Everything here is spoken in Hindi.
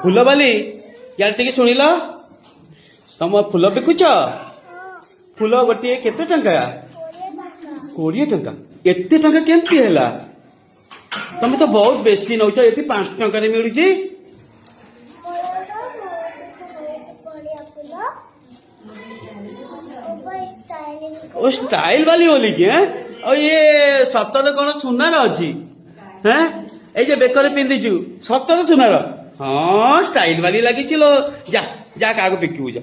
फूल बाली यार टे शुणिल तुम फूल बिकुच फूल गोटे केते टंका 20 टंका एते टंका केमती है तुम तो बहुत बेसी नौ ये 5 टंका मिलू ओ स्टाइल वाली बोली कि और ये सतर कौन सुनार अच्छी हैं ये बेकर पिंधिचु सतर सुनार हाँ स्टाइल वाली लगी लो जा जा क्या बिकू जा।